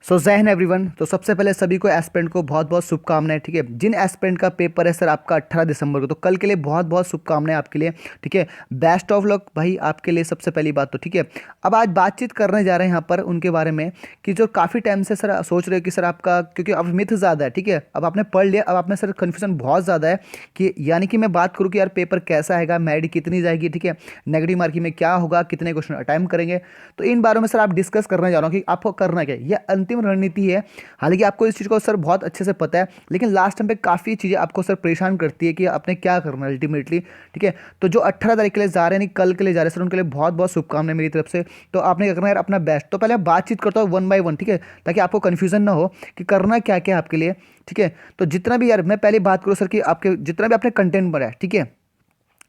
सो जय हिंद एवरीवन। तो सबसे पहले सभी को एस्पिरेंट को बहुत बहुत शुभकामनाएं। ठीक है, जिन एस्पिरेंट का पेपर है सर आपका 18 दिसंबर को, तो कल के लिए बहुत बहुत शुभकामनाएं आपके लिए। ठीक है, बेस्ट ऑफ लक भाई आपके लिए सबसे पहली बात तो। ठीक है, अब आज बातचीत करने जा रहे हैं यहाँ पर उनके बारे में कि जो काफ़ी टाइम से सर सोच रहे हो कि सर आपका, क्योंकि अब मिथ ज़्यादा है। ठीक है, अब आपने पढ़ लिया, अब आप में सर कन्फ्यूजन बहुत ज़्यादा है कि यानी कि मैं बात करूँ कि यार पेपर कैसा आएगा, मेरिट कितनी जाएगी, ठीक है, नेगेटिव मार्किंग में क्या होगा, कितने क्वेश्चन अटेम्प्ट करेंगे। तो इन बारों में सर आप डिस्कस करने जा रहा हूँ कि आपको करना क्या है। यह अंतिम रणनीति है। हालांकि आपको इस चीज़ को सर बहुत अच्छे से पता है, लेकिन लास्ट टाइम पे काफ़ी चीज़ें आपको सर परेशान करती है कि आपने क्या करना है अल्टीमेटली। ठीक है, तो जो 18 तारीख के लिए जा रहे हैं, नहीं कल के लिए जा रहे हैं सर, उनके लिए बहुत बहुत शुभकामनाएं मेरी तरफ से। तो आपने क्या करना है यार, अपना बेस्ट। तो पहले बातचीत करता हूँ वन बाय वन, ठीक है, ताकि आपको कन्फ्यूजन ना हो कि करना क्या क्या है आपके लिए। ठीक है, तो जितना भी यार मैं पहले बात करूँ सर कि आपके जितना भी आपने कंटेंट पढ़ा है, ठीक है,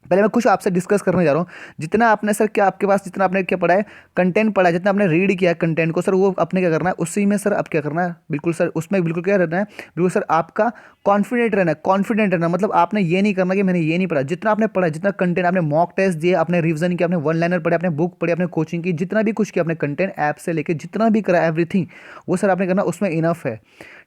पहले मैं कुछ आपसे डिस्कस करने जा रहा हूँ। जितना आपने सर क्या आपके पास जितना आपने क्या पढ़ा है, कंटेंट पढ़ा है, जितना आपने रीड किया है कंटेंट को सर, वो अपने क्या करना है उसी में सर अब क्या करना है, बिल्कुल सर उसमें बिल्कुल क्या रहना है, बिल्कुल सर आपका कॉन्फिडेंट रहना है। कॉन्फिडेंट रहना मतलब आपने ये नहीं करना कि मैंने ये नहीं पढ़ा। जितना आपने पढ़ा, जितना कंटेंट आपने मॉक टेस्ट दिए, आपने रिविजन किया, आपने वन लाइनर पढ़े, आपने बुक पढ़ी, आपने कोचिंग की, जितना भी कुछ किया आपने कंटेंट ऐप से लेके जितना भी करा एवरीथिंग, वो सर आपने करना उसमें इनफ है।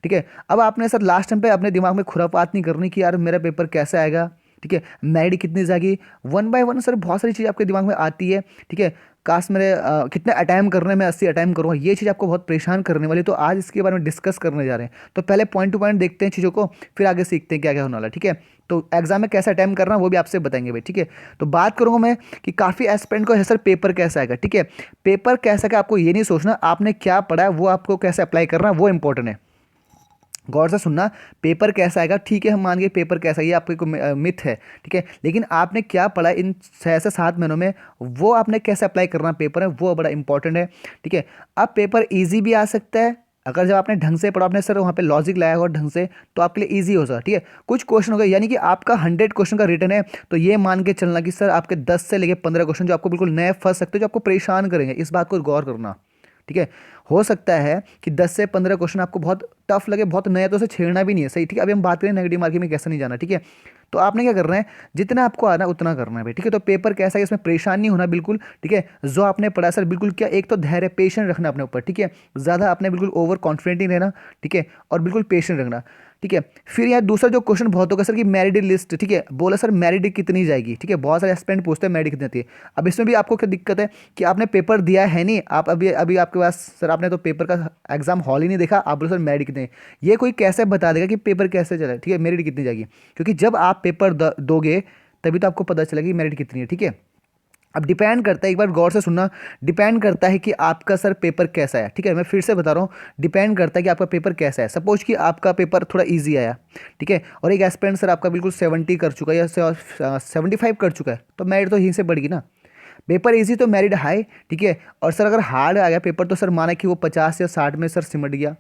ठीक है, अब आपने सर लास्ट टाइम पे अपने दिमाग में खुरापात नहीं करनी कि यार मेरा पेपर कैसा आएगा, ठीक है, मेरिट कितनी जाएगी। वन बाय वन सर बहुत सारी चीज़ आपके दिमाग में आती है। ठीक है, काश मेरे कितने अटैम्प करने में 80 अटैम्प करूँगा, ये चीज़ आपको बहुत परेशान करने वाली। तो आज इसके बारे में डिस्कस करने जा रहे हैं। तो पहले पॉइंट टू पॉइंट देखते हैं चीज़ों को, फिर आगे सीखते हैं क्या क्या होने वाला है। ठीक है, तो एग्जाम में कैसा अटैम्प करना वो भी आपसे बताएंगे भाई। ठीक है, तो बात करूँगा मैं कि काफ़ी एस्पिरेंट को है सर पेपर कैसा आएगा। ठीक है, पेपर कैसा का आपको ये नहीं सोचना आपने क्या पढ़ा है, वो आपको कैसे अप्लाई करना वो इंपॉर्टेंट है। गौर से सुनना, पेपर कैसा आएगा, ठीक है, हम मान गए पेपर कैसा है, ये आपको मिथ है। ठीक है, लेकिन आपने क्या पढ़ा इन 6 से 7 महीनों में, वो आपने कैसे अप्लाई करना पेपर है, वो बड़ा इंपॉर्टेंट है। ठीक है, अब पेपर इजी भी आ सकता है अगर जब आपने ढंग से पढ़ा, आपने सर वहाँ पे लॉजिक लाया होगा ढंग से, तो आपके लिए इजी हो सकता है। ठीक है, कुछ क्वेश्चन हो गए, यानी कि आपका 100 क्वेश्चन का रिटर्न है, तो ये मान के चलना कि सर आपके 10 से लेके 15 क्वेश्चन जो आपको बिल्कुल नए फंस सकते हैं, जो आपको परेशान करेंगे, इस बात को गौर करना। ठीक है, हो सकता है कि 10 से 15 क्वेश्चन आपको बहुत टफ लगे, बहुत नया, तो उसे छेड़ना भी नहीं है। सही, ठीक है, अभी हम बात करें नेगेटिव मार्किंग में कैसे नहीं जाना। ठीक है, तो आपने क्या करना है, जितना आपको आना है उतना करना है भाई। ठीक है, तो पेपर कैसा है इसमें परेशान नहीं होना बिल्कुल। ठीक है, जो आपने पढ़ा सर बिल्कुल क्या, एक तो धैर्य पेशेंट रखना अपने ऊपर। ठीक है, ज़्यादा आपने बिल्कुल ओवर कॉन्फिडेंट नहीं रहना। ठीक है, और बिल्कुल पेशेंट रखना। ठीक है, फिर यार दूसरा जो क्वेश्चन बहुत होगा सर कि मेरिट लिस्ट। ठीक है, बोला सर मेरिट कितनी जाएगी। ठीक है, बहुत सारे एस्पिरेंट पूछते हैं मेरिट कितनी आती है। अब इसमें भी आपको क्या दिक्कत है कि आपने पेपर दिया है नहीं, आप अभी अभी आपके पास सर आपने तो पेपर का एग्जाम हॉल ही नहीं देखा, आप बोलो सर मेरिट कितने। ये कोई कैसे बता देगा कि पेपर कैसे चला है, ठीक है, मेरिट कितनी जाएगी, क्योंकि जब आप पेपर दोगे तभी तो आपको पता चलेगा कि मेरिट कितनी है। ठीक है, अब डिपेंड करता है, एक बार गौर से सुनना, डिपेंड करता है कि आपका सर पेपर कैसा है। ठीक है, मैं फिर से बता रहा हूँ, डिपेंड करता है कि आपका पेपर कैसा है। सपोज कि आपका पेपर थोड़ा इजी आया, ठीक है, और एक एस्पिरेंट सर आपका बिल्कुल 70 कर चुका है या 75 कर चुका है, तो मेरिट तो यहीं से बढ़ गई ना। पेपर इजी तो मेरिट हाई। ठीक है, और सर अगर हार्ड आ गया पेपर, तो सर माना कि वो 50 या 60 में सर सिमट गया,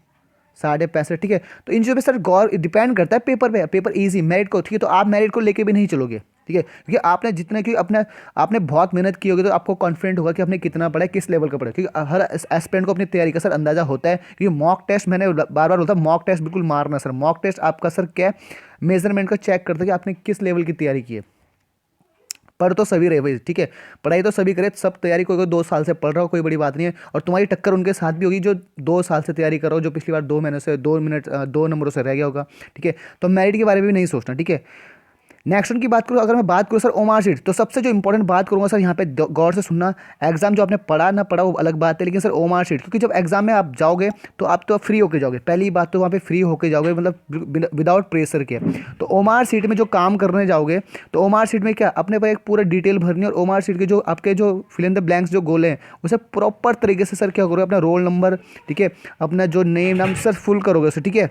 65.5। ठीक है, तो इन चीज़ों पे सर गौर डिपेंड करता है पेपर पे, पेपर इजी मेरिट को। ठीक है, तो आप मेरिट को लेके भी नहीं चलोगे। ठीक है, क्योंकि आपने जितने की अपने आपने बहुत मेहनत की होगी, तो आपको कॉन्फिडेंट होगा कि आपने कितना पढ़ा है, किस लेवल का पढ़ा है। क्योंकि हर एस्पिरेंट को अपनी तैयारी का सर अंदाजा होता है। क्योंकि मॉक टेस्ट, मैंने बार बार बोलता, मॉक टेस्ट बिल्कुल मारना सर। मॉक टेस्ट आपका सर क्या है, मेजरमेंट को चेक करता है कि आपने किस लेवल की तैयारी की है। पढ़ तो सभी रहे भाई। ठीक है, पढ़ाई तो सभी करे, सब तैयारी, कोई कोई 2 साल से पढ़ रहा हो, कोई बड़ी बात नहीं है। और तुम्हारी टक्कर उनके साथ भी होगी जो 2 साल से तैयारी कर रहा हो, जो पिछली बार 2 महीने से 2 नंबरों से रह गया होगा। ठीक है, तो मेरिट के बारे में भी नहीं सोचना। ठीक है, नेक्स्ट वन की बात करूँ, अगर मैं बात करूँ सर ओमार शीट, तो सबसे जो इंपॉर्टेंट बात करूँगा सर यहाँ पे गौर से सुनना। एग्जाम जो आपने पढ़ा ना पढ़ा वो अलग बात है, लेकिन सर ओमार शीट, क्योंकि जब एग्जाम में आप जाओगे तो आप तो फ्री होके जाओगे। पहली बात तो वहाँ पे फ्री होके जाओगे, मतलब विदाउट प्रेशर के। तो ओमार शीट में जो काम करने जाओगे, तो ओमार शीट में क्या अपने पर एक पूरा डिटेल भरनी है, और ओमार शीट के जो आपके जो फिल इन द ब्लैंक्स जो गोले हैं, उसे प्रॉपर तरीके से सर क्या करोगे, अपना रोल नंबर, ठीक है, अपना जो नेम नाम सर फुल करोगे उसे। ठीक है,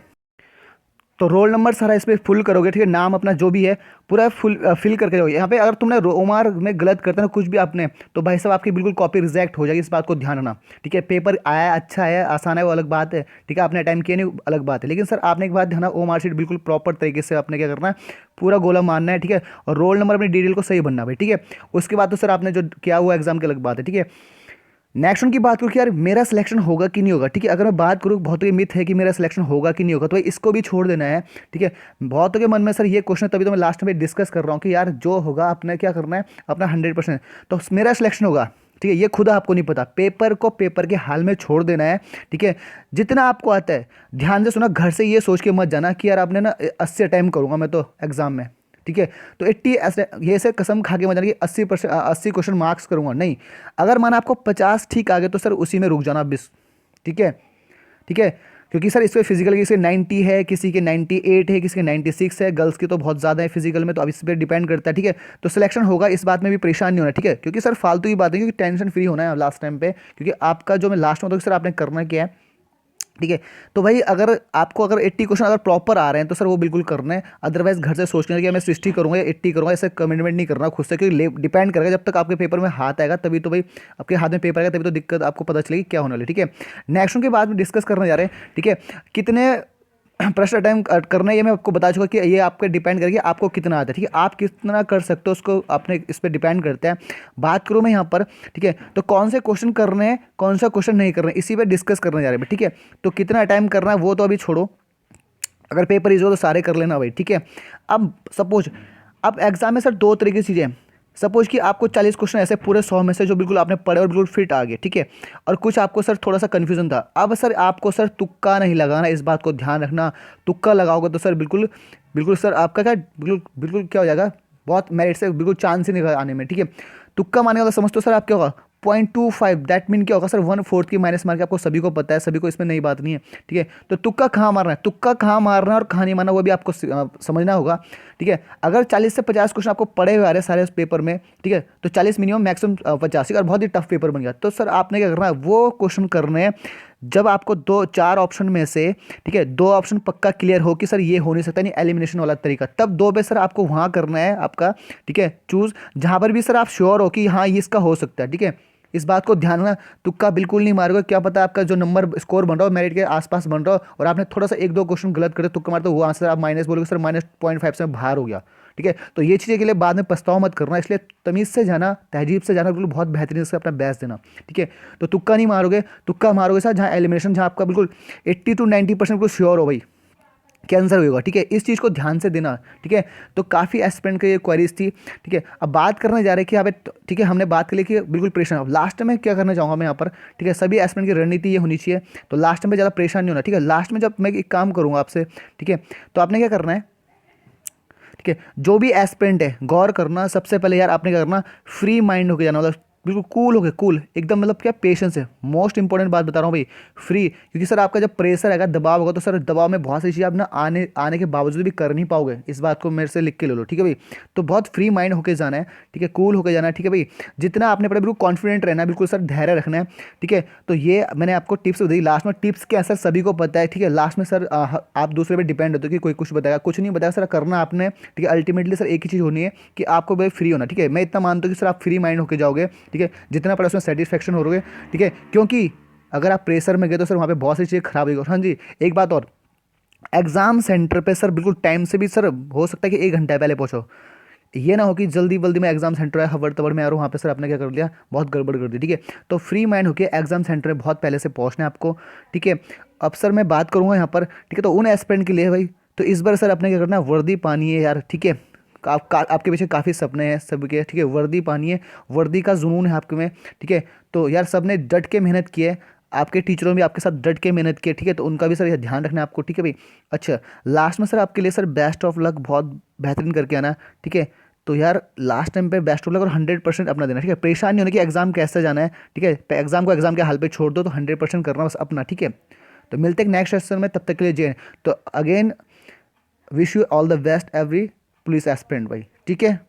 तो रोल नंबर सारा इसमें फुल करोगे। ठीक है, नाम अपना जो भी है पूरा फुल फिल करके जाओगे। यहाँ पे अगर तुमने ओमार में गलत करते ना कुछ भी आपने, तो भाई साहब आपकी बिल्कुल कॉपी रिजेक्ट हो जाएगी, इस बात को ध्यान रखना। ठीक है, पेपर आया अच्छा है आसान है वो अलग बात है। ठीक है, आपने अटैम्प्ट किया नहीं अलग बात है, लेकिन सर आपने एक बात ध्यान, ओमार शीट बिल्कुल प्रॉपर तरीके से आपने क्या करना है, पूरा गोला मारना है। ठीक है, और रोल नंबर अपनी डिटेल को सही भरना भाई। ठीक है, उसके बाद तो सर आपने जो किया हुआ एग्जाम की अलग बात है। ठीक है, नेक्स्ट उनकी बात करूँ कि यार मेरा सिलेक्शन होगा कि नहीं होगा। ठीक है, अगर मैं बात करूँ, बहुत ये मिथ है कि मेरा सिलेक्शन होगा कि नहीं होगा, तो भाई इसको भी छोड़ देना है। ठीक है, बहुतों के मन में सर ये क्वेश्चन, तभी तो मैं लास्ट में डिस्कस कर रहा हूँ कि यार जो होगा आपने क्या करना है, अपना 100%। तो मेरा सिलेक्शन होगा, ठीक है, ये खुद आपको नहीं पता, पेपर को पेपर के हाल में छोड़ देना है। ठीक है, जितना आपको आता है ध्यान से सुना, घर से ये सोच के मत जाना कि यार आपने ना 80 अटैम्प्ट करूंगा मैं तो एग्जाम में। ठीक है, तो 80 ऐसे ये से कसम खा के मत जाना कि 80% 80 क्वेश्चन मार्क्स करूंगा, नहीं। अगर माना आपको 50 ठीक आ गए तो सर उसी में रुक जाना 20। ठीक है, ठीक है, क्योंकि सर इसमें फिजिकल किसी के 90 है, किसी के 98 है, किसी के 96 है, गर्ल्स की तो बहुत ज़्यादा है फिजिकल में, तो अब इस पर डिपेंड करता है। ठीक है, तो सिलेक्शन होगा, इस बात में भी परेशान नहीं होना। ठीक है, क्योंकि सर फालतू की बात है, क्योंकि टेंशन फ्री होना है लास्ट टाइम पे, क्योंकि आपका जो मैं लास्ट में तो सर आपने करना क्या है। ठीक है, तो भाई अगर आपको अगर 80 क्वेश्चन अगर प्रॉपर आ रहे हैं तो सर वो बिल्कुल करना है, अदरवाइज घर से सोचना है कि मैं 60 करूँगा या 80 करूँगा, ऐसे कमिटमेंट नहीं करना खुद से, क्योंकि डिपेंड करेगा। जब तक आपके पेपर में हाथ आएगा तभी तो भाई, आपके हाथ में पेपर आएगा तभी तो दिक्कत आपको पता चलेगी क्या होने वाली। ठीक है, नेक्स्ट के बाद में डिस्कस करने जा रहे हैं। ठीक है, कितने प्रश्न अटेम्प्ट करना है ये मैं आपको बता चुका कि ये आपके डिपेंड करके आपको कितना आता है। ठीक है, आप कितना कर सकते हो उसको आपने इस पर डिपेंड करता है। बात करूँ मैं यहाँ पर, ठीक है, तो कौन से क्वेश्चन करने हैं, कौन सा क्वेश्चन नहीं करना है, इसी पे डिस्कस करने जा रहे हैं। ठीक है, तो कितना अटेम्प्ट करना है वो तो अभी छोड़ो, अगर पेपर इजी हो तो सारे कर लेना भाई। ठीक है, अब सपोज अब एग्जाम में सर दो तरीके की चीज़ें, सपोज कि आपको 40 क्वेश्चन ऐसे पूरे 100 में से जो बिल्कुल आपने पढ़े और बिल्कुल फिट आ गए। ठीक है, और कुछ आपको सर थोड़ा सा कन्फ्यूजन था। अब सर आपको सर तुक्का नहीं लगाना, इस बात को ध्यान रखना। तुक्का लगाओगे तो सर बिल्कुल बिल्कुल सर आपका क्या बिल्कुल बिल्कुल क्या हो जाएगा, बहुत मेरिट से बिल्कुल चांस ही नहीं आने में। ठीक है, तुक्का मारने का तो समझ तो सर आप क्या होगा 0.25, दैट मीन क्या होगा सर 1/4 की माइनस मार्क आपको सभी को पता है, सभी को इसमें नई बात नहीं है। ठीक है, तो तुक्का कहाँ मारना है, तुक्का कहाँ मारना है और कहाँ नहीं मारना वो भी आपको समझना होगा। ठीक है, अगर 40 से 50 क्वेश्चन आपको पढ़े हुए आ रहे हैं सारे उस पेपर में, ठीक है, तो 40 मिनिमम मैक्सिमम 85, और बहुत ही टफ पेपर बन गया, तो सर आपने क्या करना है, वो क्वेश्चन करने हैं जब आपको 2-4 ऑप्शन में से, ठीक है, 2 ऑप्शन पक्का क्लियर हो कि सर ये हो नहीं सकता, नहीं एलिमिनेशन वाला तरीका, तब 2 पे सर आपको वहाँ करना है आपका। ठीक है, चूज जहाँ पर भी सर आप श्योर हो कि हाँ ये इसका हो सकता है। ठीक है, इस बात को ध्यान रखना, तुक्का बिल्कुल नहीं मारोगे, क्या पता आपका जो नंबर स्कोर बन रहा हो मेरिट के आसपास बन रहा हो और आपने थोड़ा सा 1-2 क्वेश्चन गलत करे, तुक्का मारते वो आंसर आप माइनस बोलोगे सर -0.5 से बाहर हो गया। ठीक है, तो ये चीज़ें के लिए बाद में पछतावा मत करना, इसलिए तमीज़ से जाना, तहजीब से जाना, बिल्कुल बहुत बेहतरीन से अपना बेस्ट देना। ठीक है, तो तुक्का नहीं मारोगे, तुक्का मारोगे सर जहाँ एलिमिनेशन, जहाँ आपका बिल्कुल 80 to 90% बिल्कुल श्योर हो भाई कैंसर होगा। ठीक है, इस चीज़ को ध्यान से देना। ठीक है, तो काफ़ी एस्पिरेंट की ये क्वेरीज थी। ठीक है, अब बात करने जा रहे हैं कि यहाँ पे, ठीक है, हमने बात कर ली कि बिल्कुल परेशान, अब लास्ट में क्या करना चाहूँगा मैं यहाँ पर। ठीक है, सभी एस्पिरेंट की रणनीति ये होनी चाहिए, तो लास्ट में ज़्यादा परेशान नहीं होना। ठीक है, लास्ट में जब मैं एक काम करूँगा आपसे, ठीक है, तो आपने क्या करना है, ठीक है, जो भी एस्पिरेंट है गौर करना, सबसे पहले यार आपने क्या करना, फ्री माइंड होकर जाना, मतलब बिल्कुल कूल हो गए, कूल एकदम, मतलब क्या पेशेंस है, मोस्ट इंपॉर्टेंट बात बता रहा हूँ भाई, फ्री। क्योंकि सर आपका जब प्रेशर आएगा, दबाव होगा, तो सर दबाव में बहुत सी चीज़ें आप ना आने आने के बावजूद भी कर नहीं पाओगे, इस बात को मेरे से लिख के ले लो। ठीक है भाई, तो बहुत फ्री माइंड होकर जाना है। ठीक है, कूल होकर जाना है। ठीक है भाई, जितना आपने पढ़ा बिल्कुल कॉन्फिडेंट रहना है, बिल्कुल सर धैर्य रखना है। ठीक है, तो ये मैंने आपको टिप्स दी, लास्ट में टिप्स क्या सर सभी को पता है। ठीक है, लास्ट में सर आप दूसरे पे डिपेंड होते हो कि कोई कुछ बताएगा, कुछ नहीं बताया सर, करना आपने। ठीक है, अल्टीमेटली सर एक ही चीज़ होनी है कि आपको भाई फ्री होना। ठीक है, मैं इतना मानता हूँ कि सर आप फ्री माइंड होकर जाओगे। ठीक है, जितना पढ़ा उसमें सेटिस्फेक्शन हो रहे। ठीक है, क्योंकि अगर आप प्रेशर में गए तो सर वहाँ पे बहुत सी चीज़ें खराब होगी। हाँ जी, एक बात और, एग्जाम सेंटर पे सर बिल्कुल टाइम से भी सर हो सकता है कि 1 घंटा पहले पहुँचो, ये ना हो कि जल्दी जल्दी में एग्जाम सेंटर है, हबड़ तबड़ में आ रहा हूँ, वहाँ पे सर आपने क्या कर दिया, बहुत गड़बड़ कर दी। ठीक है, तो फ्री माइंड होकर एग्जाम सेंटर में बहुत पहले से पहुँचना है आपको। ठीक है, अब सर मैं बात करूँगा यहाँ पर, ठीक है, तो उन एस्पिरेंट के लिए भाई, तो इस बार सर आपने क्या करना है, वर्दी पानी है यार। ठीक है, आपके पीछे काफ़ी सपने हैं सबके। ठीक है, वर्दी पानी है, वर्दी का जुनून है आपके में। ठीक है, तो यार सब ने डट के मेहनत की है, आपके टीचरों ने भी आपके साथ डट के मेहनत की है। ठीक है, तो उनका भी सर ये ध्यान रखना है आपको। ठीक है भाई, अच्छा लास्ट में सर आपके लिए सर बेस्ट ऑफ लक, बहुत बेहतरीन करके आना। ठीक है, तो यार लास्ट टाइम पे बेस्ट ऑफ लक और 100% अपना देना। ठीक है, परेशान नहीं होने की एग्जाम कैसे जाना है। ठीक है, एग्जाम को एग्जाम के हाल पे छोड़ दो, तो 100% करना बस अपना। ठीक है, तो मिलते हैं नेक्स्ट सेशन में, तब तक के लिए जय। तो again wish you all the best every police aspirant भाई। ठीक है।